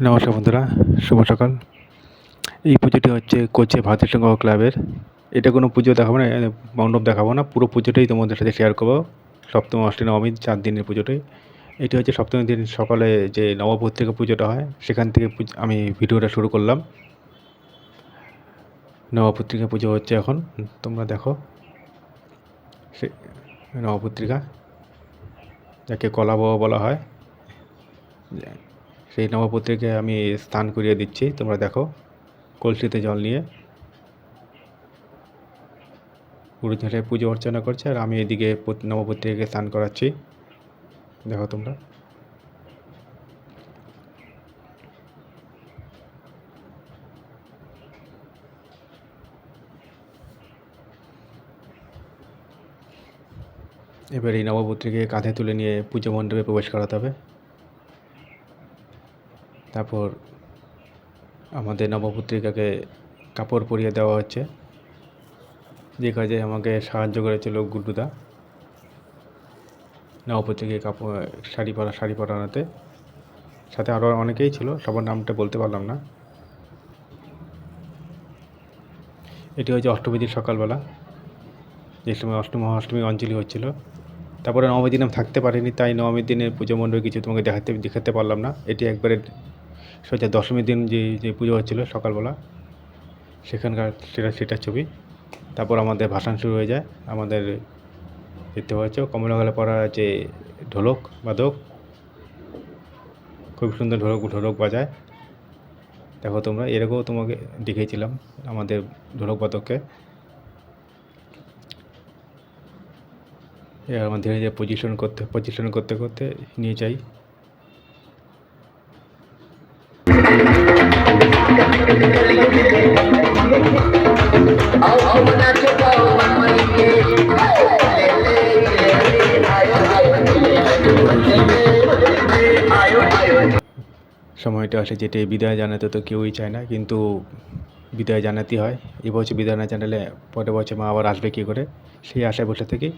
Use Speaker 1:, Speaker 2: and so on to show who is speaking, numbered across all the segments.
Speaker 1: নমস্কার বন্ধুরা, শুভ সকাল। এই পুজোটি হচ্ছে কোচে ভাতৃসংঘ ক্লাবের। এটা কোনো পুজো দেখাবো না, মণ্ডপ দেখাবো না, পুরো পুজোটাই তোমাদের সাথে শেয়ার করবো। সপ্তম অষ্টমী নবমী 4 দিনের পুজোটাই। এটি হচ্ছে সপ্তমী দিন সকালে যে নবপত্রিকা পুজোটা হয়, সেখান থেকে আমি ভিডিওটা শুরু করলাম। নবপত্রিকা পুজো হচ্ছে এখন, তোমরা দেখো। সে নবপত্রিকা, যাকে কলা বাবা বলা হয়, সেই নবপত্রিকায় আমি স্নান করিয়ে দিচ্ছি। তোমরা দেখো, কলসিতে জল নিয়ে পুরোহিতরা পুজো অর্চনা করছে, আর আমি এদিকে নবপত্রিকাকে স্নান করাচ্ছি। দেখো তোমরা। এবার এই নবপত্রিকাকে কাঁধে তুলে নিয়ে পুজো মণ্ডপে প্রবেশ করাতে হবে। তারপর আমাদের নবপত্রিকাকে কাপড় পরিয়ে দেওয়া হচ্ছে, যে কাজে আমাকে সাহায্য করেছিল গুড্ডুদা, নবপত্রিকাকে কাপড় শাড়ি পরানোতে। সাথে আরও অনেকেই ছিল, সবার নামটা বলতে পারলাম না। এটি হচ্ছে অষ্টমী দিন সকালবেলা, যে সময় অষ্টমী অঞ্জলি হচ্ছিল। তারপরে নবমী দিন আমি থাকতে পারিনি, তাই নবমীর দিনের পুজো মণ্ডপে কিছু তোমাকে দেখাতে পারলাম না। এটি একবারে সোজা দশমীর দিন যে পুজো হচ্ছিল সকালবেলা, সেখানকার সেটার ছবি। তারপর আমাদের ভাসান শুরু হয়ে যায়। আমাদের দেখতে পাচ্ছ কমলা গলা পরা যে ঢোলক বাদক, খুব সুন্দর ঢোলক বাজায়। দেখো তোমরা, এরকম তোমাকে দেখিয়েছিলাম আমাদের ঢোলক বাদককে। এবার আমার ধীরে ধীরে পজিশন করতে করতে নিয়ে যাই। সময়টা আসে যেটি বিদায় জানাতে তো কেউই চায় না, কিন্তু বিদায় জানাতেই হয়। এবছর বিদায় না জানালে পরের বছর মা আবার আসবে কী করে, সেই আশায় বসে থেকে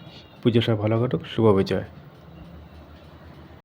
Speaker 1: পুজো সব ভালো কাটুক। শুভ বিজয়।